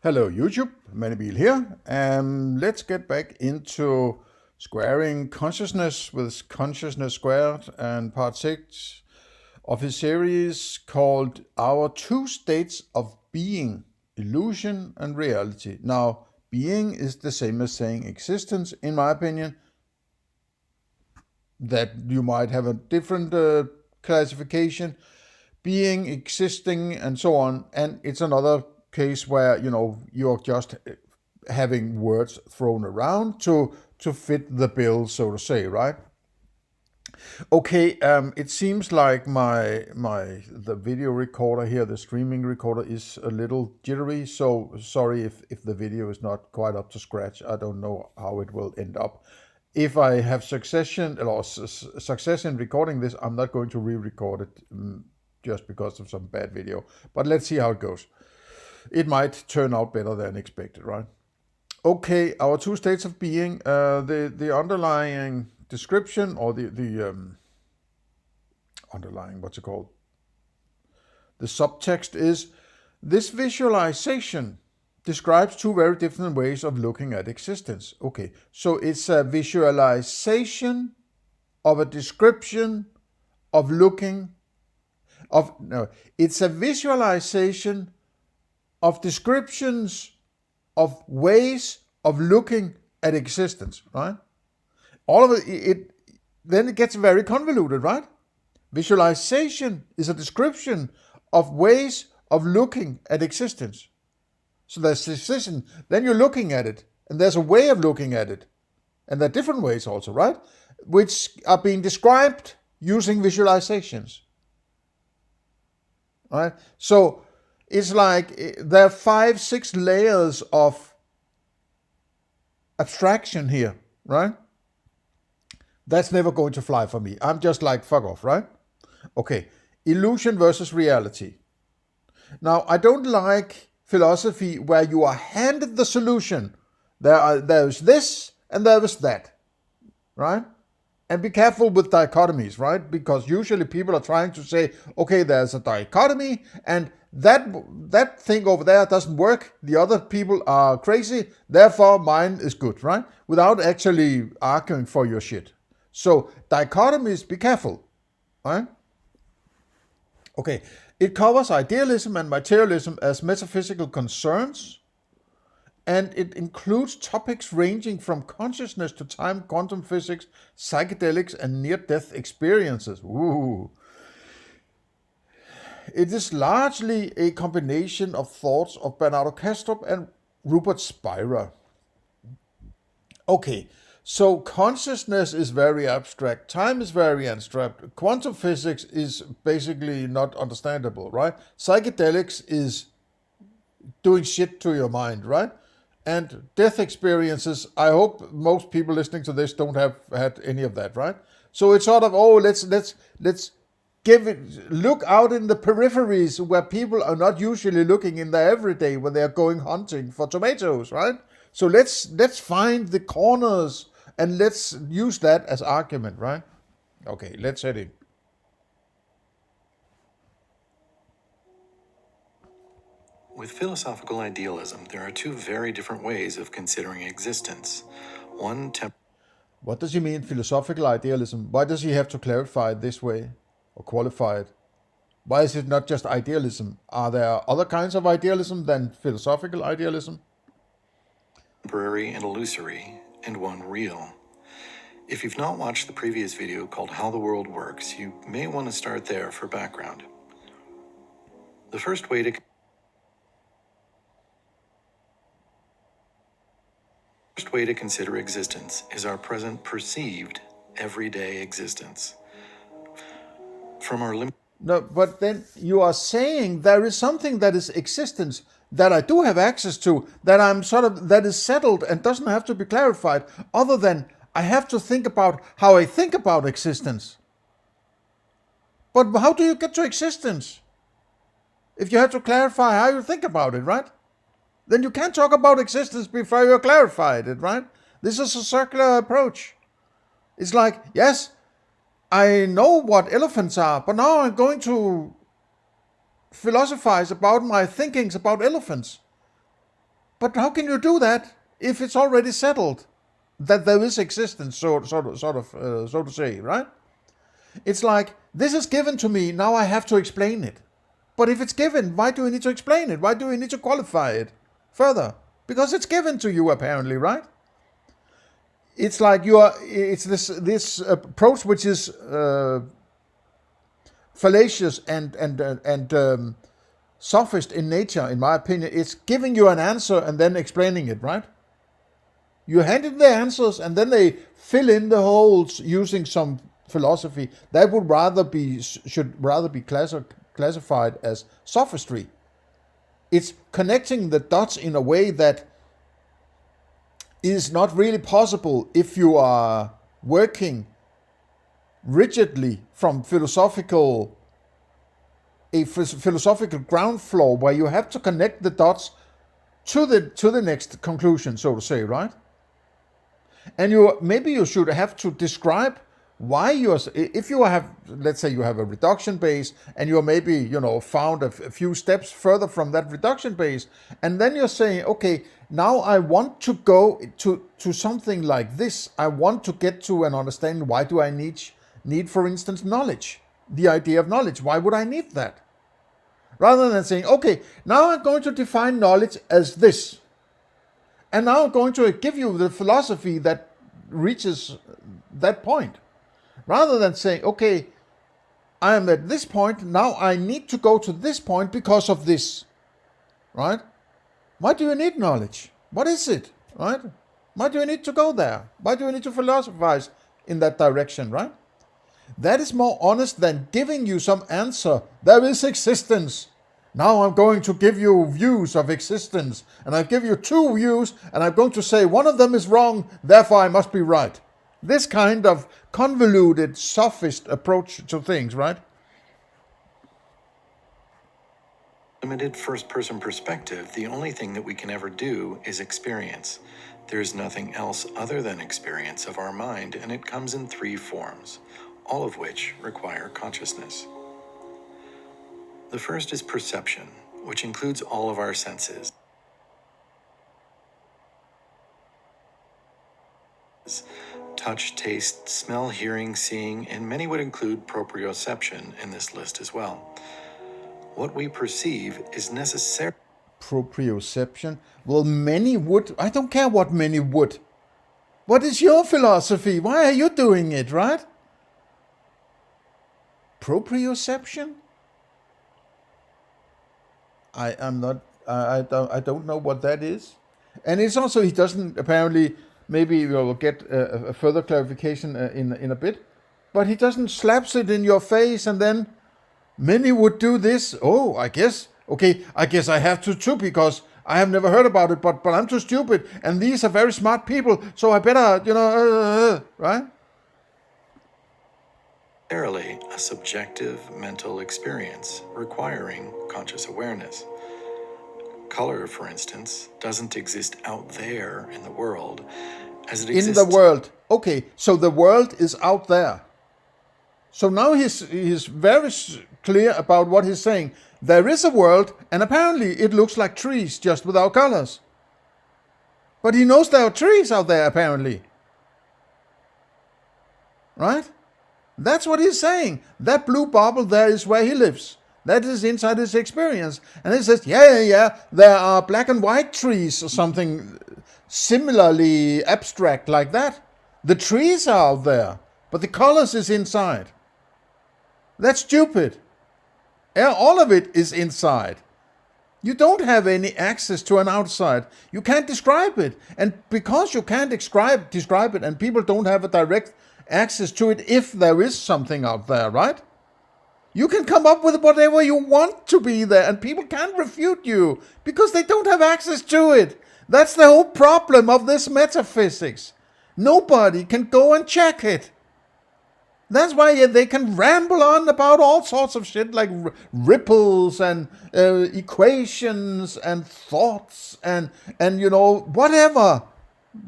Hello YouTube, Manibil here. Let's get back into squaring consciousness with consciousness squared and part 6 of his series called Our Two States of Being, Illusion and Reality. Now, being is the same as saying existence, in my opinion. That you might have a different classification, being, existing, and so on. And it's another case where you're just having words thrown around to fit the bill, so to say, right? Okay, it seems like the video recorder here, the streaming recorder, is a little jittery, so sorry if the video is not quite up to scratch. I don't know how it will end up. If I have success in recording this, I'm not going to re-record it just because of some bad video. But let's see how it goes. It might turn out better than expected, right? Okay, our two states of being. The underlying description, or the underlying, what's it called? The subtext is, this visualization describes two very different ways of looking at existence. Okay, so it's a visualization of a description of looking it's a visualization of descriptions of ways of looking at existence, right? All of it then it gets very convoluted, right? Visualization is a description of ways of looking at existence. So there's decision, then you're looking at it, and there's a way of looking at it. And there are different ways also, right? Which are being described using visualizations. Right? So it's like there are 5-6 layers of abstraction here, right? That's never going to fly for me. I'm just like, fuck off, right? Okay, illusion versus reality. Now, I don't like philosophy where you are handed the solution. There's this and there's that, right? And be careful with dichotomies, right? Because usually people are trying to say, okay, there's a dichotomy and that thing over there doesn't work. The other people are crazy, therefore mine is good, right? Without actually arguing for your shit. So dichotomies, be careful, right? Okay, it covers idealism and materialism as metaphysical concerns, and it includes topics ranging from consciousness to time, quantum physics, psychedelics, and near-death experiences. Ooh. It is largely a combination of thoughts of Bernardo Kastrup and Rupert Spira. Okay, so consciousness is very abstract, time is very abstract, quantum physics is basically not understandable, right? Psychedelics is doing shit to your mind, right? And death experiences, I hope most people listening to this don't have had any of that, right? So it's sort of, let's look out in the peripheries where people are not usually looking in their everyday when they're going hunting for tomatoes, right? So let's find the corners and let's use that as argument, right? Okay, let's head in. With philosophical idealism, there are two very different ways of considering existence. What does he mean, philosophical idealism? Why does he have to clarify it this way or qualify it? Why is it not just idealism? Are there other kinds of idealism than philosophical idealism? Temporary and illusory, and one real. If you've not watched the previous video called How the World Works, you may want to start there for background. The first way to consider existence is our present perceived everyday existence. From our No, but then you are saying there is something that is existence that I do have access to, that that is settled and doesn't have to be clarified, other than I have to think about how I think about existence. But how do you get to existence? If you have to clarify how you think about it, right? Then you can't talk about existence before you clarified it, right? This is a circular approach. It's like, yes, I know what elephants are, but now I'm going to philosophize about my thinkings about elephants. But how can you do that if it's already settled that there is existence, so to say, right? It's like, this is given to me, now I have to explain it. But if it's given, why do we need to explain it? Why do we need to qualify it further? Because it's given to you, apparently, right? It's like it's this approach which is fallacious and sophist in nature, in my opinion. It's giving you an answer and then explaining it, right? You hand it the answers and then they fill in the holes using some philosophy. That should rather be classified as sophistry. It's connecting the dots in a way that is not really possible if you are working rigidly from philosophical ground floor, where you have to connect the dots to the next conclusion, so to say, right? And maybe you should have to describe why if you have, let's say you have a reduction base and you're maybe, found a few steps further from that reduction base, and then you're saying, okay, now I want to go to something like this. I want to get to an understanding. Why do I need, for instance, knowledge? The idea of knowledge. Why would I need that? Rather than saying, okay, now I'm going to define knowledge as this. And now I'm going to give you the philosophy that reaches that point. Rather than saying, okay, I am at this point, now I need to go to this point because of this. Right? Why do you need knowledge? What is it? Right? Why do you need to go there? Why do you need to philosophize in that direction, right? That is more honest than giving you some answer. There is existence. Now I'm going to give you views of existence. And I give you two views, and I'm going to say one of them is wrong, therefore I must be right. This kind of convoluted, sophist approach to things, right? Limited first-person perspective, the only thing that we can ever do is experience. There is nothing else other than experience of our mind, and it comes in three forms, all of which require consciousness. The first is perception, which includes all of our senses. Touch, taste, smell, hearing, seeing, and many would include proprioception in this list as well. What we perceive is necessary. Proprioception? Well, many would. I don't care what many would. What is your philosophy? Why are you doing it, right? Proprioception? I don't know what that is. And it's also, he doesn't apparently, maybe we'll get a further clarification in a bit, but he doesn't slaps it in your face and then many would do this. Oh, I guess I have to too, because I have never heard about it, but I'm too stupid, and these are very smart people, so I better, right? Necessarily a subjective mental experience requiring conscious awareness. Color, for instance, doesn't exist out there in the world as it exists in the world. Okay, so the world is out there. So now he's very clear about what he's saying. There is a world, and apparently it looks like trees, just without colors. But he knows there are trees out there, apparently. Right? That's what he's saying. That blue bubble there is where he lives. That is inside his experience. And he says, yeah, there are black and white trees or something similarly abstract like that. The trees are out there, but the colors is inside. That's stupid. All of it is inside. You don't have any access to an outside. You can't describe it. And because you can't describe it, and people don't have a direct access to it if there is something out there, right? You can come up with whatever you want to be there, and people can't refute you because they don't have access to it. That's the whole problem of this metaphysics. Nobody can go and check it. That's why they can ramble on about all sorts of shit like ripples and equations and thoughts and whatever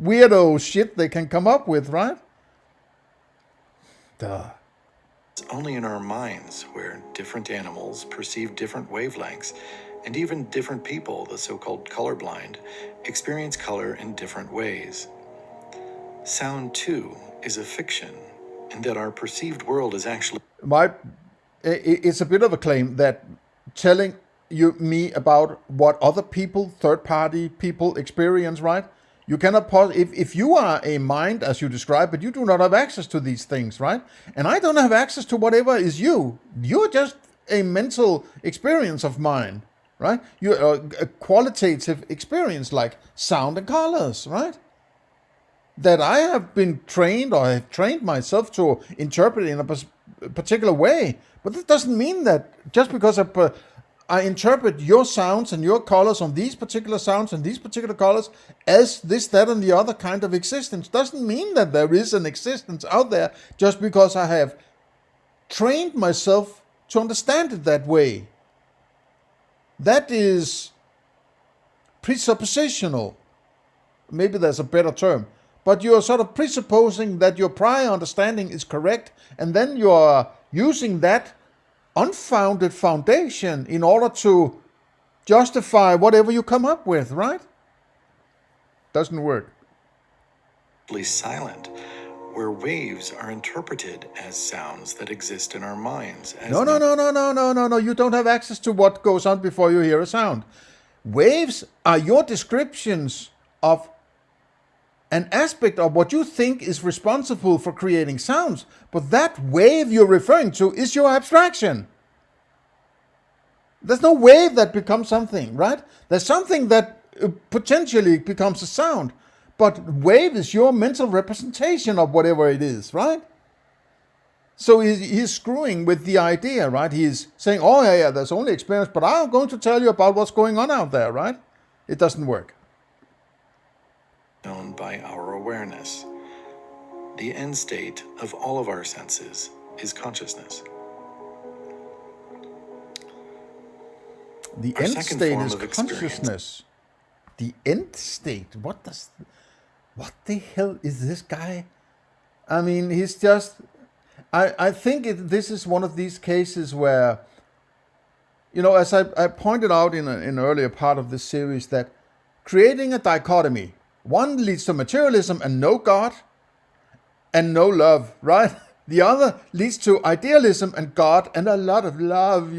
weirdo shit they can come up with, right? Duh. It's only in our minds where different animals perceive different wavelengths And even different people, the so-called colorblind, experience color in different ways. Sound, too, is a fiction, in that our perceived world is actually... It's a bit of a claim that telling me about what other people, third-party people experience, right? You cannot if you are a mind as you describe, but you do not have access to these things, right? And I don't have access to whatever is you. You're just a mental experience of mine, right? You're a qualitative experience like sound and colors, right? That I have been trained or have trained myself to interpret in a particular way. But that doesn't mean that just because I interpret your sounds and your colors on these particular sounds and these particular colors as this, that, and the other kind of existence doesn't mean that there is an existence out there just because I have trained myself to understand it that way. That is presuppositional. Maybe there's a better term. But you're sort of presupposing that your prior understanding is correct, and then you're using that unfounded foundation in order to justify whatever you come up with, right? Doesn't work. Silent, where waves are interpreted as sounds that exist in our minds. No. You don't have access to what goes on before you hear a sound. Waves are your descriptions of an aspect of what you think is responsible for creating sounds, but that wave you're referring to is your abstraction. There's no wave that becomes something, right? There's something that potentially becomes a sound, but wave is your mental representation of whatever it is, right? So he's screwing with the idea, right? He's saying, oh yeah, there's only experience, but I'm going to tell you about what's going on out there, right? It doesn't work. Known by our awareness. The end state of all of our senses is consciousness. The end state is consciousness. The end state? What the hell is this guy? I mean, he's just... I think this is one of these cases where, as I pointed out in an earlier part of this series, that creating a dichotomy, one leads to materialism and no God and no love, right? The other leads to idealism and God and a lot of love,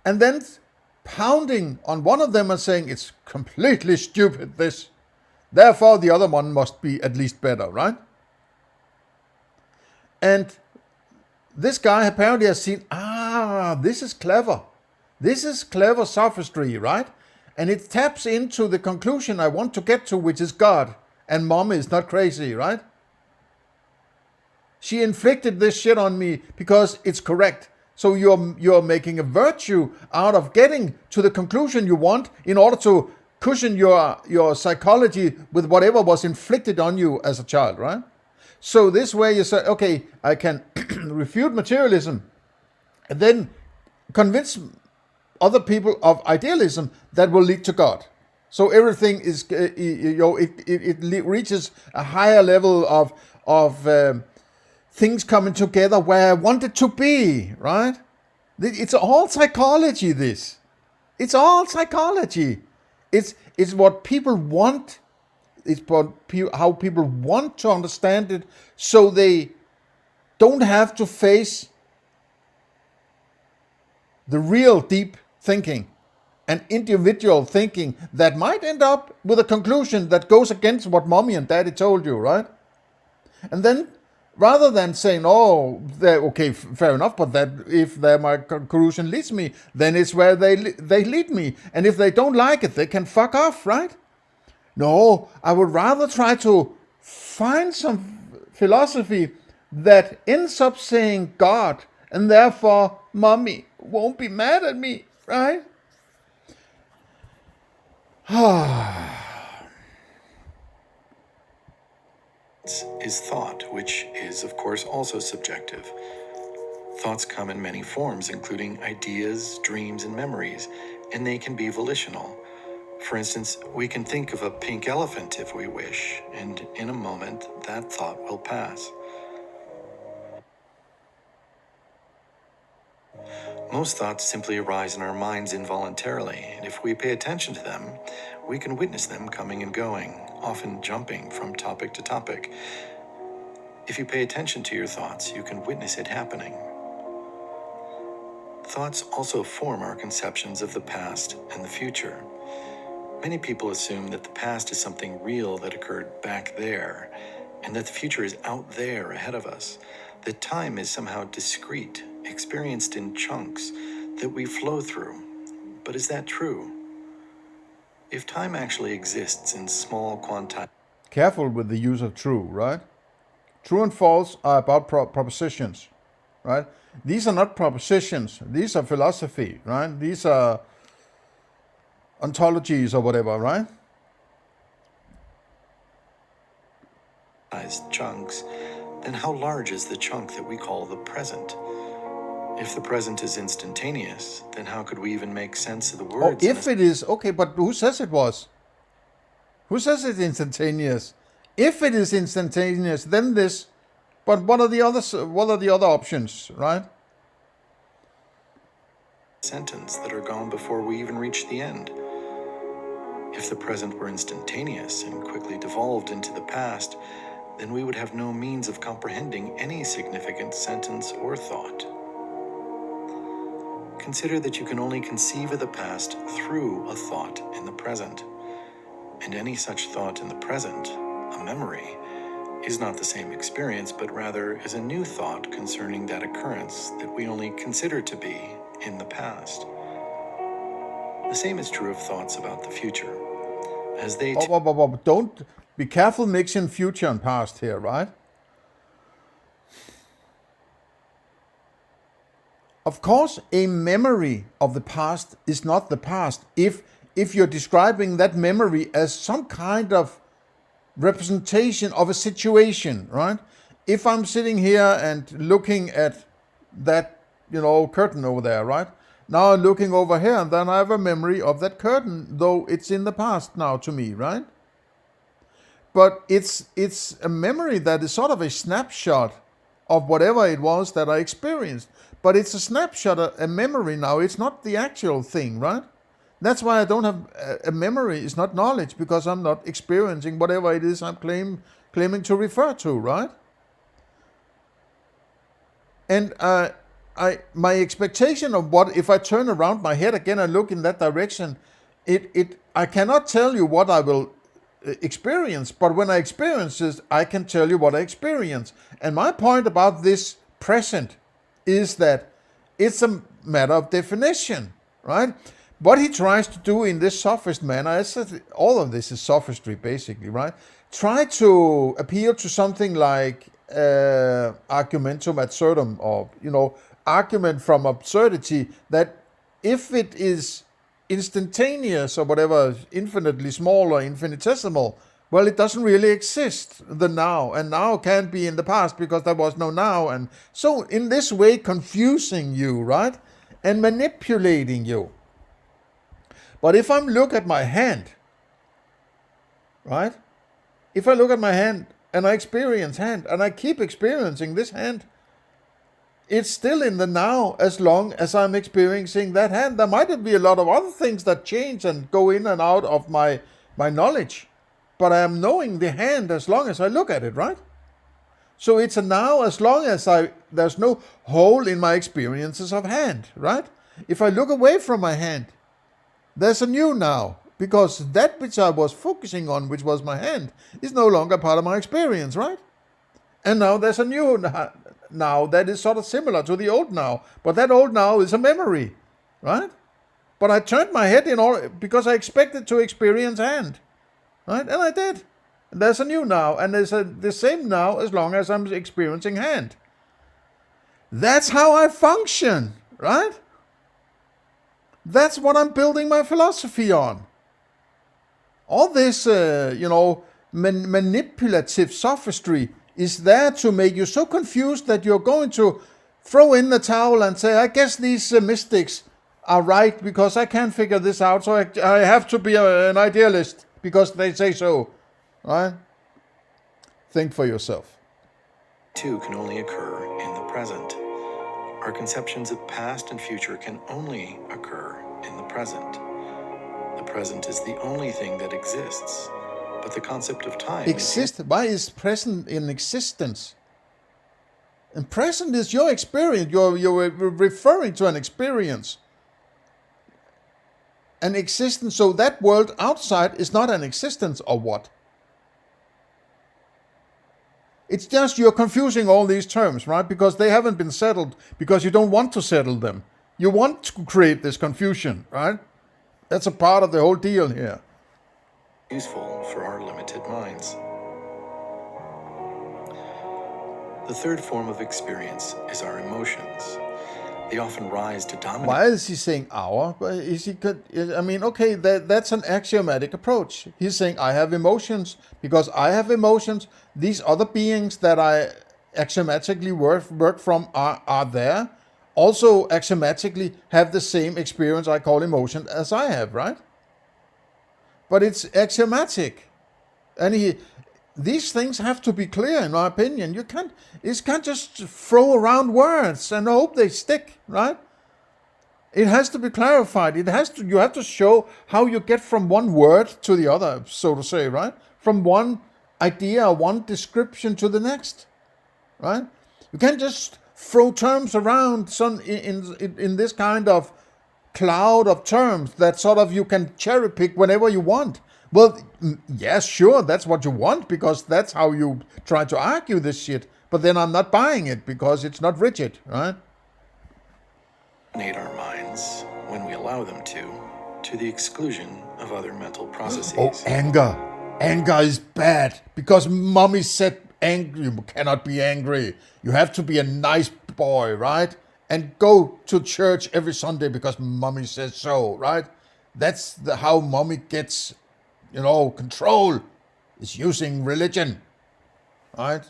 And then pounding on one of them and saying it's completely stupid, this. Therefore, the other one must be at least better, right? And this guy apparently has seen, this is clever. This is clever sophistry, right? And it taps into the conclusion I want to get to, which is God. And mom is not crazy, right? She inflicted this shit on me because it's correct. So you're making a virtue out of getting to the conclusion you want in order to cushion your psychology with whatever was inflicted on you as a child, right? So this way you say, okay, I can refute materialism and then convince other people of idealism that will lead to God. So everything is, it reaches a higher level of things coming together where I want it to be, right? It's all psychology, this. It's all psychology. It's what people want. It's how people want to understand it so they don't have to face the real deep thinking and individual thinking that might end up with a conclusion that goes against what mommy and daddy told you, right? And then rather than saying, okay, fair enough, but that if my conclusion leads me, then it's where they lead me. And if they don't like it, they can fuck off, right? No, I would rather try to find some philosophy that ends up saying God, and therefore mommy won't be mad at me, right? Is thought, which is, of course, also subjective. Thoughts come in many forms, including ideas, dreams, and memories, and they can be volitional. For instance, we can think of a pink elephant if we wish, and in a moment, that thought will pass. Most thoughts simply arise in our minds involuntarily, and if we pay attention to them, we can witness them coming and going, often jumping from topic to topic. If you pay attention to your thoughts, you can witness it happening. Thoughts also form our conceptions of the past and the future. Many people assume that the past is something real that occurred back there, and that the future is out there ahead of us, that time is somehow discrete, experienced in chunks that we flow through. But is that true? If time actually exists in small quanti... Careful with the use of true, right? True and false are about propositions, right? These are not propositions. These are philosophy, right? These are ontologies or whatever, right? chunks, then how large is the chunk that we call the present? If the present is instantaneous, then how could we even make sense of the Oh, words? if it is, okay, but who says it was? Who says it's instantaneous? If it is instantaneous, then this, but what are the other options, right? Sentence that are gone before we even reach the end. If the present were instantaneous and quickly devolved into the past, then we would have no means of comprehending any significant sentence or thought. Consider that you can only conceive of the past through a thought in the present. And any such thought in the present, a memory, is not the same experience, but rather is a new thought concerning that occurrence that we only consider to be in the past. The same is true of thoughts about the future, as they Don't be careful mixing future and past here, right? Of course, a memory of the past is not the past if you're describing that memory as some kind of representation of a situation, right? If I'm sitting here and looking at that, curtain over there, right? Now I'm looking over here and then I have a memory of that curtain, though it's in the past now to me, right? But it's a memory that is sort of a snapshot of whatever it was that I experienced. But it's a snapshot, a memory now. It's not the actual thing, right? That's why I don't have a memory. It's not knowledge, because I'm not experiencing whatever it is I'm claiming to refer to, right? And my expectation of what, if I turn around my head again and look in that direction, I cannot tell you what I will experience, but when I experience it, I can tell you what I experience. And my point about this present is that it's a matter of definition, right? What he tries to do in this sophist manner, all of this is sophistry basically, right? Try to appeal to something like argumentum absurdum, or, argument from absurdity, that if it is instantaneous or whatever, infinitely small or infinitesimal, well, it doesn't really exist, the now, and now can't be in the past because there was no now. And so in this way, confusing you, right? And manipulating you. But if I look at my hand, right? If I look at my hand and I experience hand, and I keep experiencing this hand, it's still in the now as long as I'm experiencing that hand. There might be a lot of other things that change and go in and out of my knowledge, but I am knowing the hand as long as I look at it, right? So it's a now as long as there's no hole in my experiences of hand, right? If I look away from my hand, there's a new now, because that which I was focusing on, which was my hand, is no longer part of my experience, right? And now there's a new now that is sort of similar to the old now, but that old now is a memory, right? But I turned my head in all because I expected to experience hand, right? And I did. And there's a new now, and there's the same now as long as I'm experiencing hand. That's how I function, right? That's what I'm building my philosophy on. All this, manipulative sophistry is there to make you so confused that you're going to throw in the towel and say, I guess these mystics are right because I can't figure this out, so I have to be an idealist because they say so, right? Think for yourself. Two can only occur in the present. Our conceptions of past and future can only occur in the present. The present is the only thing that exists, but the concept of time Why is present in existence? And present is your experience. You're referring to an experience. An existence, so that world outside is not an existence or what? It's just you're confusing all these terms, right? Because they haven't been settled, because you don't want to settle them. You want to create this confusion, right? That's a part of the whole deal here. Useful for our limited minds. The third form of experience is our emotions. They often rise to dominate. Why is he saying our? Okay, that's an axiomatic approach. He's saying I have emotions because I have emotions. These other beings that I axiomatically work from are there. Also axiomatically have the same experience I call emotion as I have, right? But it's axiomatic. And these things have to be clear, in my opinion. You can't just throw around words and hope they stick, right? It has to be clarified. You have to show how you get from one word to the other, so to say, right? From one idea, one description to the next, right? You can't just throw terms around in this kind of cloud of terms that sort of you can cherry pick whenever you want. Well, yes, sure, that's what you want, because that's how you try to argue this shit. But then I'm not buying it, because it's not rigid, right? Our minds, when we allow them to the exclusion of other mental processes. Oh, anger. Anger is bad, because mommy said angry. You cannot be angry. You have to be a nice boy, right? And go to church every Sunday because mommy says so, right? That's how mommy gets control, is using religion, right?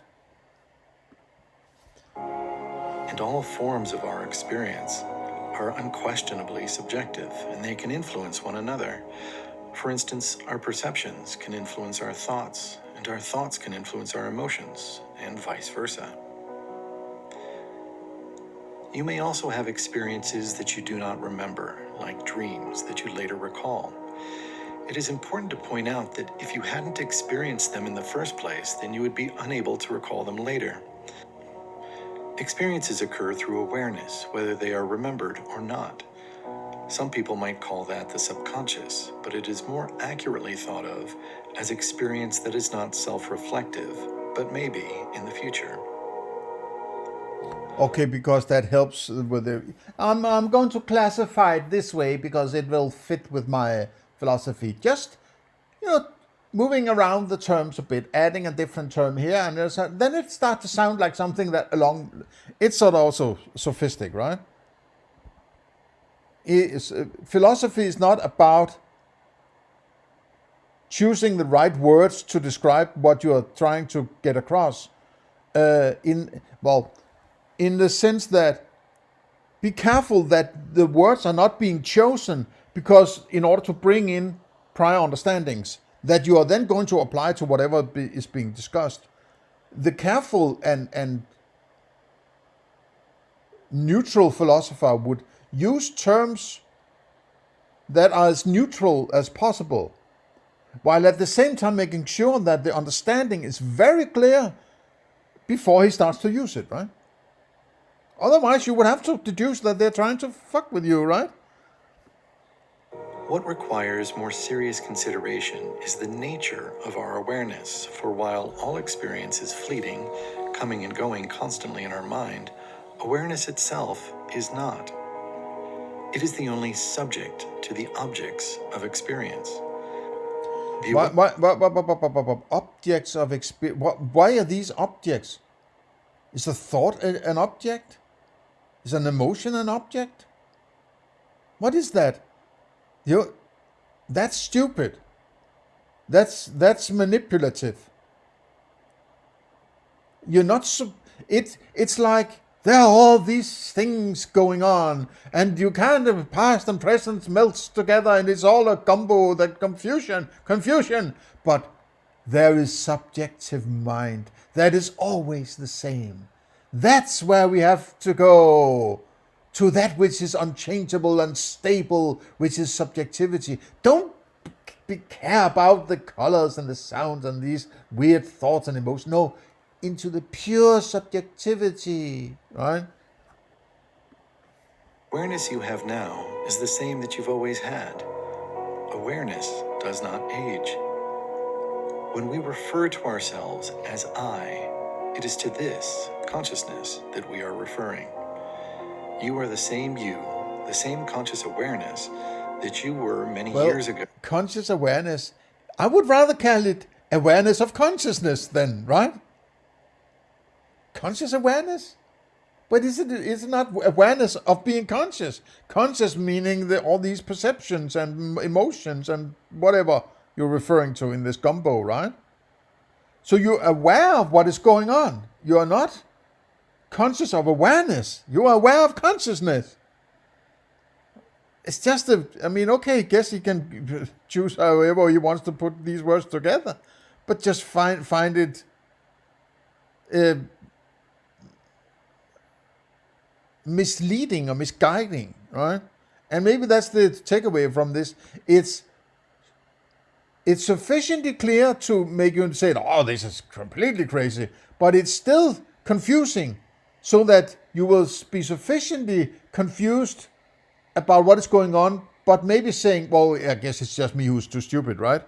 And all forms of our experience are unquestionably subjective, and they can influence one another. For instance, our perceptions can influence our thoughts, and our thoughts can influence our emotions, and vice versa. You may also have experiences that you do not remember, like dreams that you later recall. It is important to point out that if you hadn't experienced them in the first place, then you would be unable to recall them later. Experiences occur through awareness, whether they are remembered or not. Some people might call that the subconscious, but it is more accurately thought of as experience that is not self-reflective, but maybe in the future. Okay, because that helps with the... I'm going to classify it this way because it will fit with my philosophy. Just, moving around the terms a bit, adding a different term here, and then it starts to sound like something that it's sort of also sophistic, right? Philosophy is not about choosing the right words to describe what you are trying to get across. In the sense that be careful that the words are not being chosen because in order to bring in prior understandings that you are then going to apply to whatever is being discussed. The careful and neutral philosopher would use terms that are as neutral as possible, while at the same time making sure that the understanding is very clear before he starts to use it, right? Otherwise, you would have to deduce that they're trying to fuck with you, right? What requires more serious consideration is the nature of our awareness, for while all experience is fleeting, coming and going constantly in our mind, awareness itself is not. It is the only subject to the objects of experience. Objects of experience? Why are these objects? Is a thought an object? Is an emotion an object? What is that? That's stupid. That's manipulative. You're not it's like there are all these things going on, and you kind of past and present melts together, and it's all a gumbo, that confusion. But there is subjective mind that is always the same. That's where we have to go. To that which is unchangeable and stable, which is subjectivity. Don't care about the colors and the sounds and these weird thoughts and emotions. No, into the pure subjectivity, right? Awareness you have now is the same that you've always had. Awareness does not age. When we refer to ourselves as I, it is to this consciousness that we are referring. You are the same you, the same conscious awareness that you were many years ago. Conscious awareness, I would rather call it awareness of consciousness then, right? Conscious awareness? But is it not awareness of being conscious? Conscious meaning all these perceptions and emotions and whatever you're referring to in this gumbo, right? So you're aware of what is going on. You are not conscious of awareness. You are aware of consciousness. It's just okay, guess he can choose however he wants to put these words together. But just find it misleading or misguiding, right? And maybe that's the takeaway from this. It's sufficiently clear to make you say, oh, this is completely crazy, but it's still confusing, so that you will be sufficiently confused about what is going on, but maybe saying, well, I guess it's just me who's too stupid, right?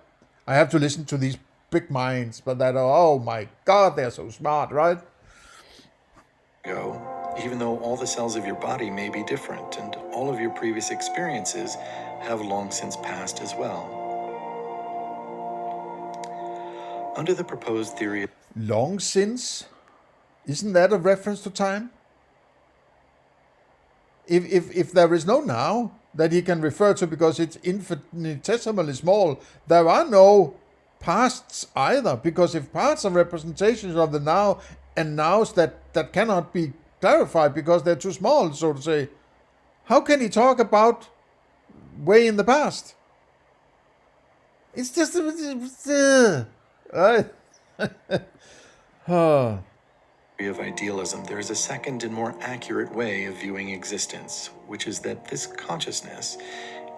I have to listen to these big minds, but that are, oh my God, they're so smart, right? Even though all the cells of your body may be different and all of your previous experiences have long since passed as well. Under the proposed theory... Long since? Isn't that a reference to time? If there is no now that he can refer to because it's infinitesimally small, there are no pasts either, because if parts are representations of the now and nows that cannot be clarified because they're too small, so to say, how can he talk about way in the past? It's just... right? of idealism, there is a second and more accurate way of viewing existence, which is that this consciousness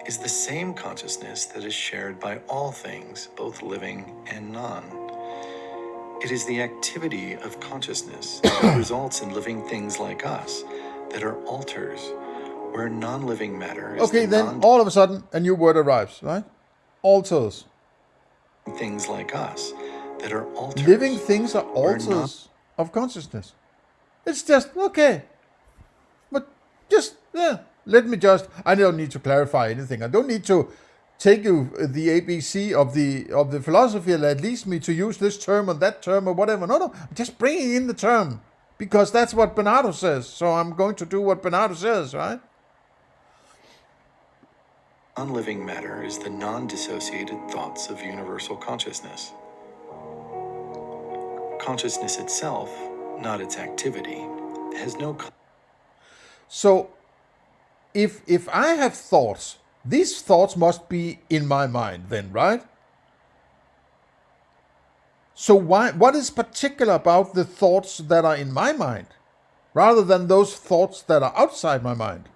is the same consciousness that is shared by all things, both living and non. It is the activity of consciousness that results in living things like us that are alters, where non-living matter is okay, then all of a sudden a new word arrives, right? Alters. Things like us that are alters. Living things are alters of consciousness. It's just, okay. But just, let me just, I don't need to clarify anything. I don't need to take you the ABC of the philosophy that leads me to use this term or that term or whatever. No, I'm just bringing in the term because that's what Bernardo says. So I'm going to do what Bernardo says, right? Non-living matter is the non-dissociated thoughts of universal consciousness. Consciousness itself, not its activity, has no... So, if I have thoughts, these thoughts must be in my mind then, right? So what is particular about the thoughts that are in my mind, rather than those thoughts that are outside my mind?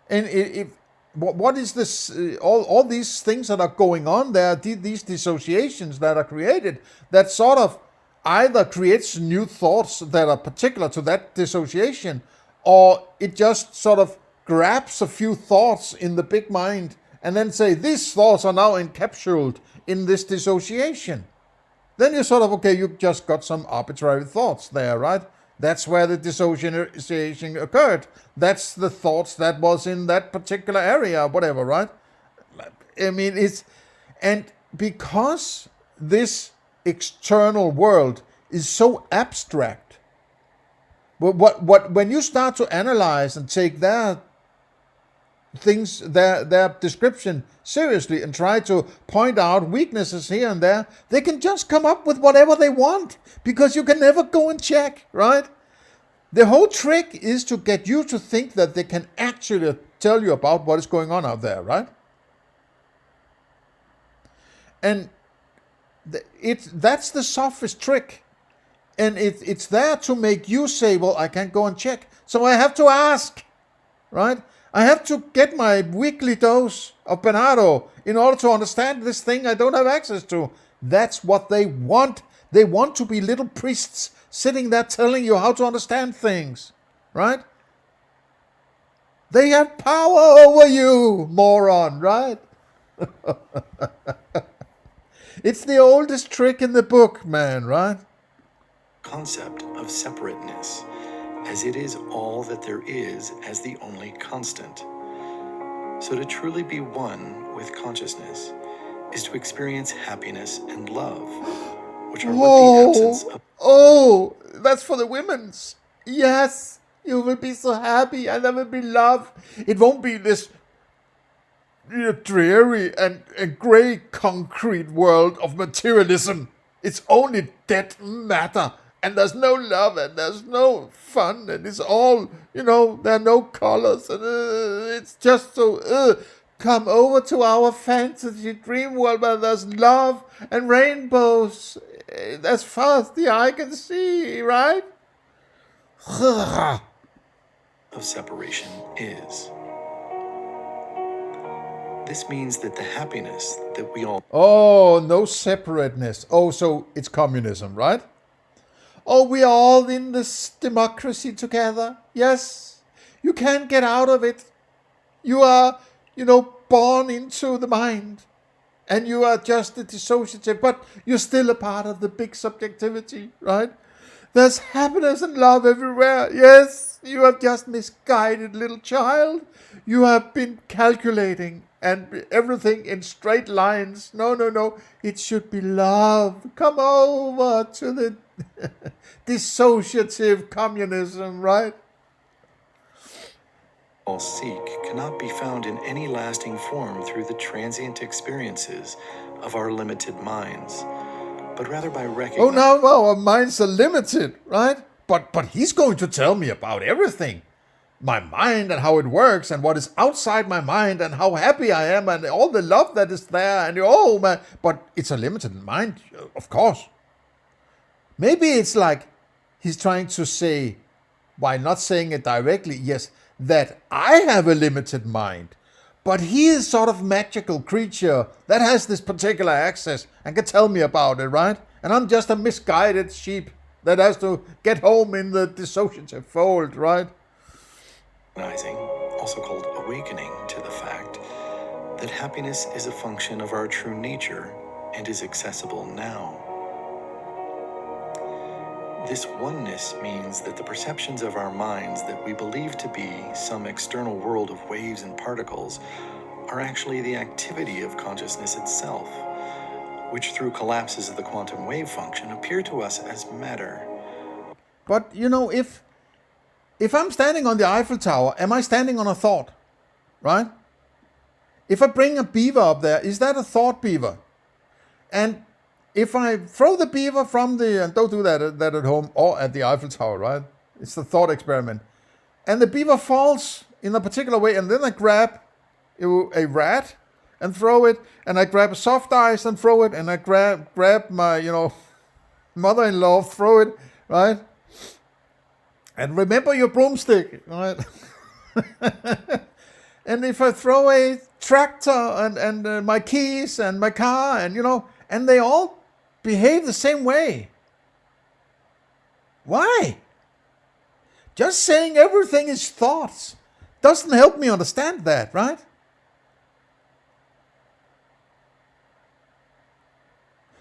And what is this? All these things that are going on there, these dissociations that are created, that sort of either creates new thoughts that are particular to that dissociation, or it just sort of grabs a few thoughts in the big mind and then say, these thoughts are now encapsulated in this dissociation. Then you're sort of, okay, you just got some arbitrary thoughts there, right? That's where the dissociation occurred. That's the thoughts that was in that particular area, whatever, right? I mean, and because this external world is so abstract, when you start to analyze and take their things, their description seriously and try to point out weaknesses here and there, they can just come up with whatever they want because you can never go and check, right? The whole trick is to get you to think that they can actually tell you about what is going on out there, right? And that's the sophist trick. And it's there to make you say, well, I can't go and check. So I have to ask, right? I have to get my weekly dose of Bernardo in order to understand this thing I don't have access to. That's what they want. They want to be little priests sitting there telling you how to understand things, right? They have power over you, moron, right? It's the oldest trick in the book, man, right? Concept of separateness, as it is all that there is as the only constant. So to truly be one with consciousness is to experience happiness and love, which are what the absence of... Oh, that's for the women's. Yes, you will be so happy and there will be love. It won't be this dreary and grey concrete world of materialism. It's only dead matter. And there's no love and there's no fun and it's all, there are no colors and it's just so, come over to our fantasy dream world where there's love and rainbows as far as the eye can see, right? Of separation is. This means that the happiness that we all... Oh, no separateness. Oh, so it's communism, right? Oh, we are all in this democracy together. Yes, you can't get out of it. You are, born into the mind. And you are just a dissociative, but you're still a part of the big subjectivity, right? There's happiness and love everywhere. Yes, you have just misguided little child. You have been calculating and everything in straight lines. No. It should be love. Come over to the dissociative communism, right? All seek cannot be found in any lasting form through the transient experiences of our limited minds, but rather by recognizing... Oh, no, our minds are limited, right? But he's going to tell me about everything. My mind and how it works and what is outside my mind and how happy I am and all the love that is there and oh man, but it's a limited mind, of course. Maybe it's like he's trying to say, while not saying it directly, yes, that I have a limited mind, but he is sort of magical creature that has this particular access and can tell me about it, right? And I'm just a misguided sheep that has to get home in the dissociative fold, right? Also called awakening to the fact that happiness is a function of our true nature and is accessible now. This oneness means that the perceptions of our minds that we believe to be some external world of waves and particles are actually the activity of consciousness itself, which through collapses of the quantum wave function appear to us as matter. But if I'm standing on the Eiffel Tower, am I standing on a thought, right? If I bring a beaver up there, is that a thought beaver? And if I throw the beaver from and don't do that at home or at the Eiffel Tower, right? It's the thought experiment. And the beaver falls in a particular way, and then I grab a rat and throw it, and I grab a soft ice and throw it, and I grab my, mother-in-law, throw it, right? And remember your broomstick, right? And if I throw a tractor and my keys and my car and they all behave the same way. Why? Just saying everything is thoughts doesn't help me understand that, right?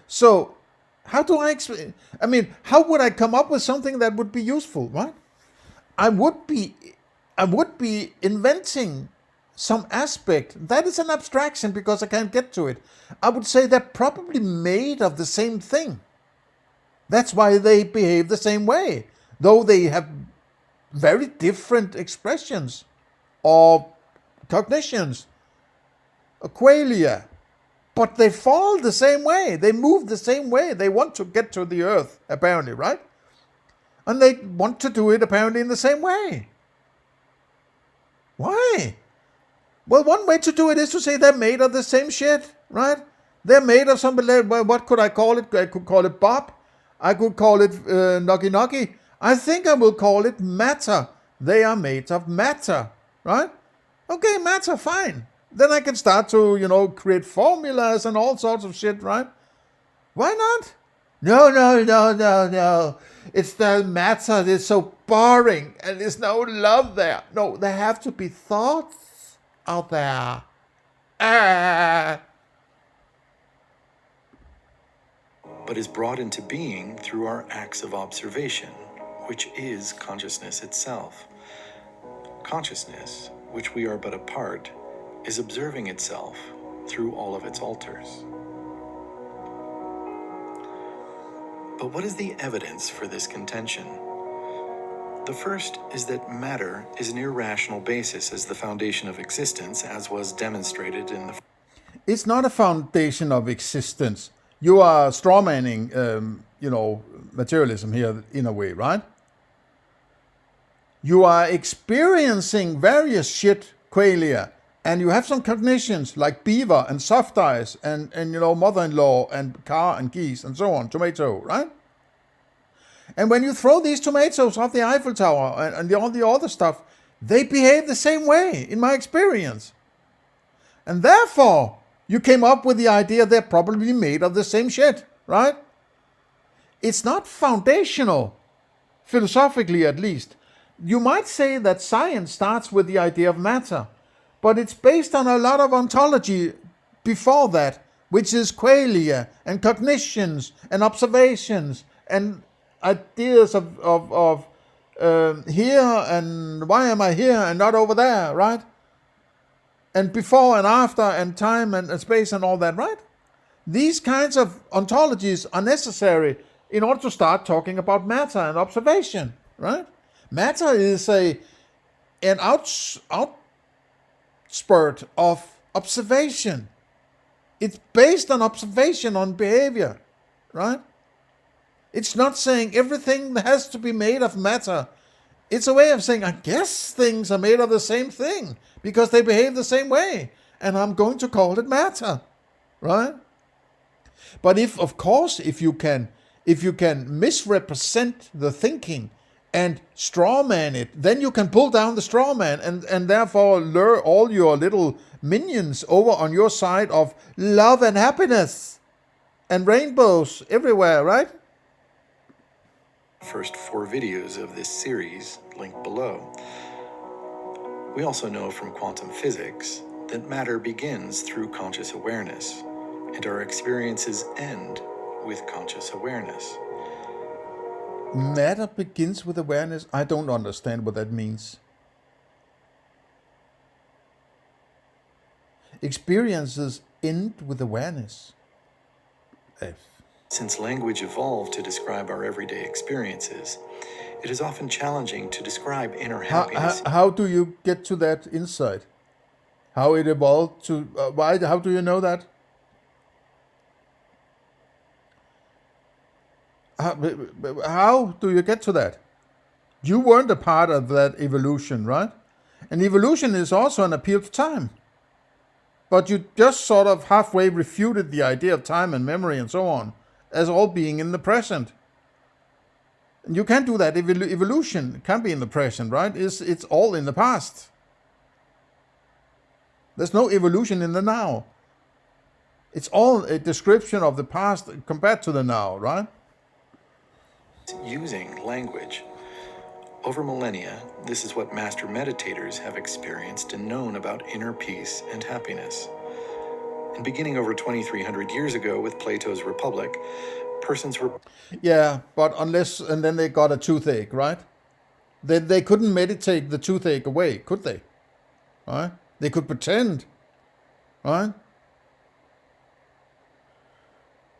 So, how do I explain? How would I come up with something that would be useful, right? I would be inventing some aspect that is an abstraction because I can't get to it. I would say they're probably made of the same thing. That's why they behave the same way, though they have very different expressions or cognitions, qualia. But they fall the same way. They move the same way. They want to get to the earth, apparently, right? And they want to do it apparently in the same way. Why? Well, one way to do it is to say they're made of the same shit, right? They're made of something, what could I call it? I could call it Bob. I could call it Noki Noki. I think I will call it matter. They are made of matter, right? Okay, matter, fine. Then I can start to, create formulas and all sorts of shit, right? Why not? No, no, no, no, no. It's the matter. It's so boring and there's no love there. No, there have to be thoughts out there. But is brought into being through our acts of observation, which is consciousness itself. Consciousness, which we are but a part, is observing itself through all of its alters. But what is the evidence for this contention? The first is that matter is an irrational basis as the foundation of existence, as was demonstrated in the... It's not a foundation of existence. You are strawmanning, materialism here in a way, right? You are experiencing various shit qualia, and you have some cognitions like beaver and soft eyes and mother-in-law and car and geese and so on, tomato, right? And when you throw these tomatoes off the Eiffel Tower and all the other stuff, they behave the same way, in my experience. And therefore, you came up with the idea they're probably made of the same shit, right? It's not foundational, philosophically at least. You might say that science starts with the idea of matter, but it's based on a lot of ontology before that, which is qualia and cognitions and observations and ideas of here and why am I here and not over there, right? And before and after and time and space and all that, right? These kinds of ontologies are necessary in order to start talking about matter and observation, right? Matter is an outspurt of observation. It's based on observation on behavior, right? It's not saying everything has to be made of matter. It's a way of saying, I guess things are made of the same thing because they behave the same way, and I'm going to call it matter, right? But if you can misrepresent the thinking and strawman it, then you can pull down the strawman and therefore lure all your little minions over on your side of love and happiness and rainbows everywhere, right? First 4 videos of this series, linked below. We also know from quantum physics that matter begins through conscious awareness, and our experiences end with conscious awareness. Matter begins with awareness? I don't understand what that means. Experiences end with awareness. Since language evolved to describe our everyday experiences, it is often challenging to describe inner happiness. How do you get to that insight? How it evolved to... why? How do you know that? How do you get to that? You weren't a part of that evolution, right? And evolution is also an appeal to time. But you just sort of halfway refuted the idea of time and memory and so on as all being in the present. And you can't do that. Evolution can't be in the present, right? It's all in the past. There's no evolution in the now. It's all a description of the past compared to the now, right? Using language. Over millennia, this is what master meditators have experienced and known about inner peace and happiness. And beginning over 2,300 years ago with Plato's Republic, persons were... Yeah, but and then they got a toothache, right? They couldn't meditate the toothache away, could they? Right? They could pretend, right?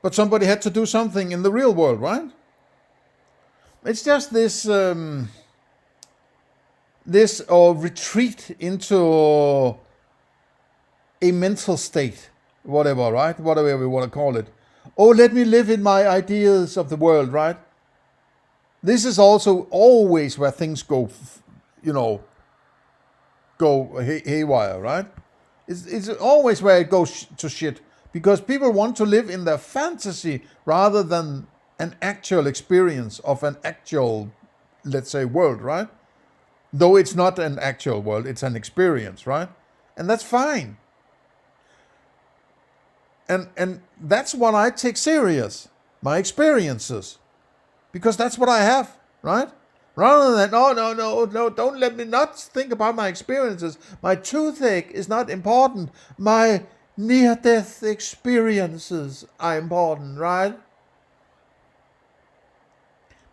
But somebody had to do something in the real world, right? It's just this retreat into a mental state, whatever, right? Whatever we want to call it. Oh, let me live in my ideas of the world, right? This is also always where things go, go haywire, right? It's always where it goes to shit because people want to live in their fantasy rather than an actual experience of an actual, let's say, world, right? Though it's not an actual world, it's an experience, right? And that's fine. And that's what I take serious, my experiences, because that's what I have, right? Rather than, no, don't let me not think about my experiences. My toothache is not important. My near-death experiences are important, right?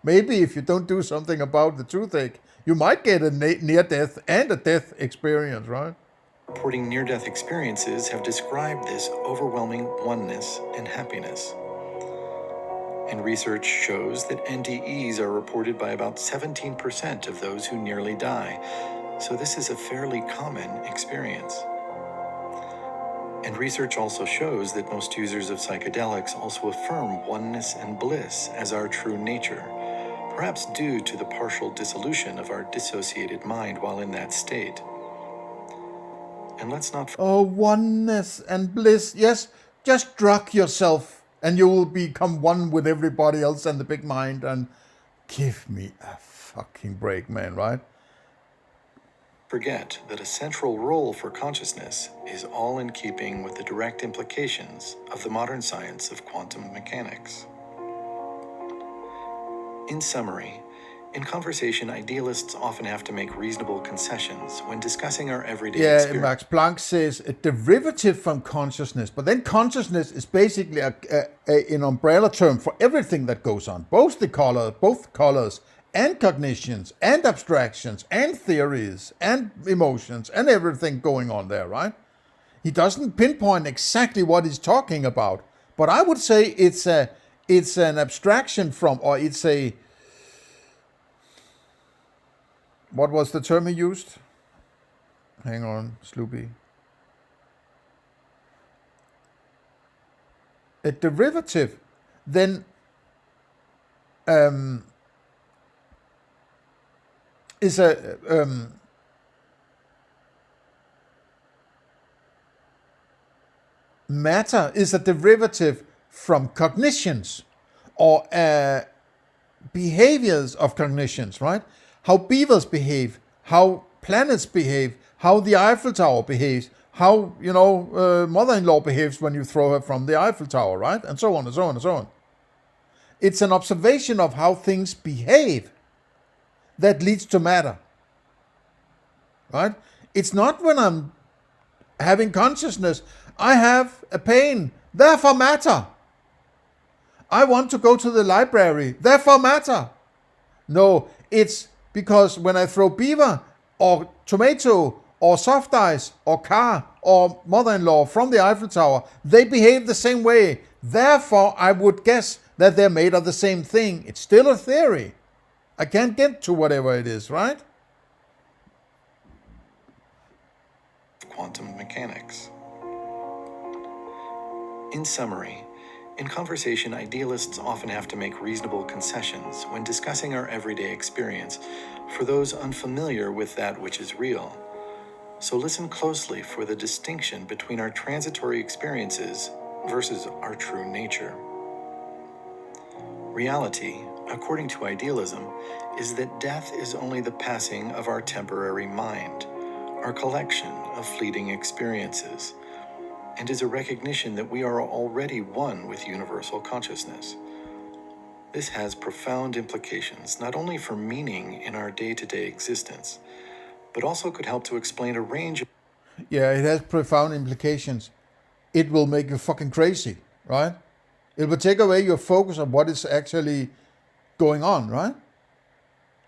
Maybe if you don't do something about the toothache, you might get a near-death and a death experience, right? Reporting near-death experiences have described this overwhelming oneness and happiness. And research shows that NDEs are reported by about 17% of those who nearly die, so this is a fairly common experience. And research also shows that most users of psychedelics also affirm oneness and bliss as our true nature, perhaps due to the partial dissolution of our dissociated mind while in that state. And let's not oneness and bliss. Yes, just drug yourself and you will become one with everybody else and the big mind, and give me a fucking break, man, right? forget that a central role for consciousness is all in keeping with the direct implications of the modern science of quantum mechanics. In summary, in conversation, idealists often have to make reasonable concessions when discussing our everyday experience. Max Planck says a derivative from consciousness, but then consciousness is basically an umbrella term for everything that goes on, both colors and cognitions and abstractions and theories and emotions and everything going on there, right? He doesn't pinpoint exactly what he's talking about, but I would say it's an abstraction from, or it's a, what was the term he used? Hang on, Sloopy. A derivative, then is a matter is a derivative from cognitions or behaviors of cognitions, right? How beavers behave, how planets behave, how the Eiffel Tower behaves, how, mother-in-law behaves when you throw her from the Eiffel Tower, right? And so on and so on and so on. It's an observation of how things behave that leads to matter, right? It's not when I'm having consciousness, I have a pain, therefore matter. I want to go to the library, therefore matter. No, it's because when I throw beaver or tomato or soft ice or car or mother-in-law from the Eiffel Tower, they behave the same way. Therefore, I would guess that they're made of the same thing. It's still a theory. I can't get to whatever it is, right? Quantum mechanics. In summary, in conversation, idealists often have to make reasonable concessions when discussing our everyday experience for those unfamiliar with that which is real. So listen closely for the distinction between our transitory experiences versus our true nature. Reality, according to idealism, is that death is only the passing of our temporary mind, our collection of fleeting experiences, and is a recognition that we are already one with universal consciousness. This has profound implications not only for meaning in our day-to-day existence, but also could help to explain a range of... Yeah, it has profound implications. It will make you fucking crazy, right? It will take away your focus on what is actually going on, right?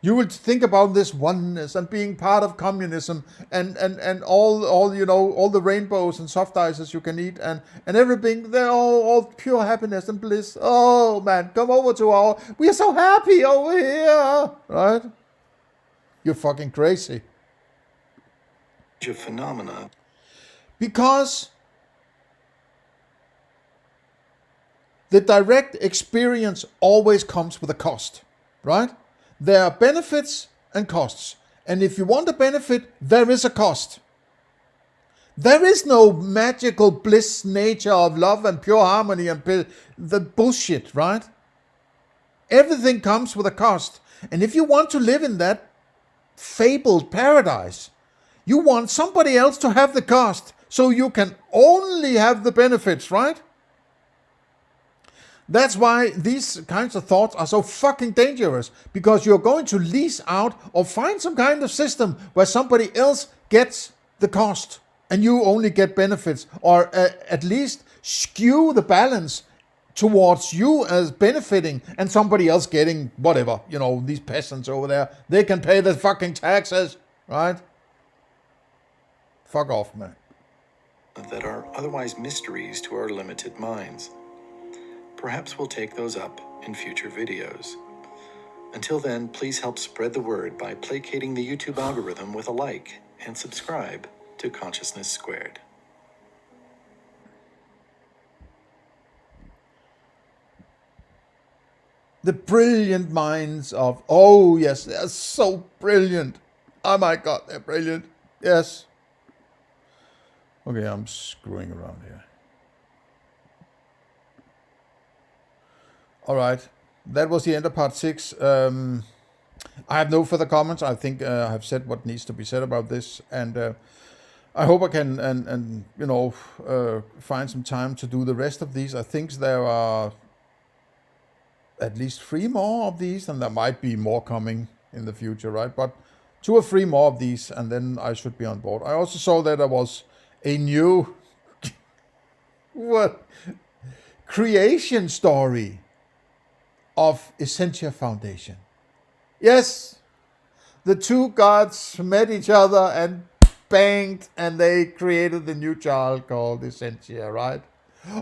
You will think about this oneness and being part of communism and all the rainbows and soft ices you can eat and everything. They're all pure happiness and bliss. Oh man, come over to we are so happy over here, right? You're fucking crazy. Phenomena. Because the direct experience always comes with a cost, right? There are benefits and costs. And if you want a benefit, there is a cost. There is no magical bliss nature of love and pure harmony and the bullshit, right? Everything comes with a cost. And if you want to live in that fabled paradise, you want somebody else to have the cost so you can only have the benefits, right? That's why these kinds of thoughts are so fucking dangerous, because you're going to lease out or find some kind of system where somebody else gets the cost and you only get benefits, or at least skew the balance towards you as benefiting and somebody else getting whatever. You know, these peasants over there, they can pay the fucking taxes, right? Fuck off, man. That are otherwise mysteries to our limited minds. Perhaps we'll take those up in future videos. Until then, please help spread the word by placating the YouTube algorithm with a like and subscribe to Consciousness Squared. The brilliant minds of, oh yes, they're so brilliant. Oh my God, they're brilliant. Yes. Okay, I'm screwing around here. All right, that was the end of part 6. I have no further comments. I think I have said what needs to be said about this, and I hope I can and find some time to do the rest of these. I think there are at least 3 more of these, and there might be more coming in the future, right? But 2 or 3 more of these, and then I should be on board. I also saw that there was a new creation story of Essentia Foundation. Yes, the 2 gods met each other and banged, and they created the new child called Essentia, right?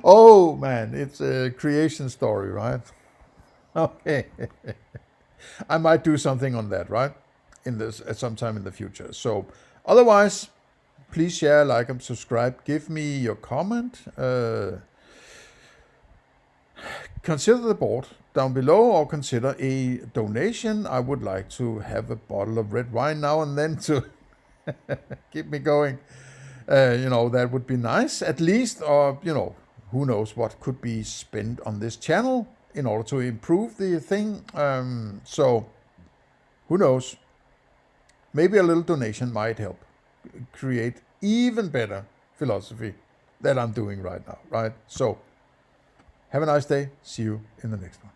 Oh man, it's a creation story, right? Okay. I might do something on that, right? In this at some time in the future. So otherwise, please share, like, and subscribe. Give me your comment. Consider the board down below, or consider a donation. I would like to have a bottle of red wine now and then to keep me going. That would be nice, at least. Or, who knows what could be spent on this channel in order to improve the thing. So, who knows? Maybe a little donation might help create even better philosophy that I'm doing right now, right? So, have a nice day. See you in the next one.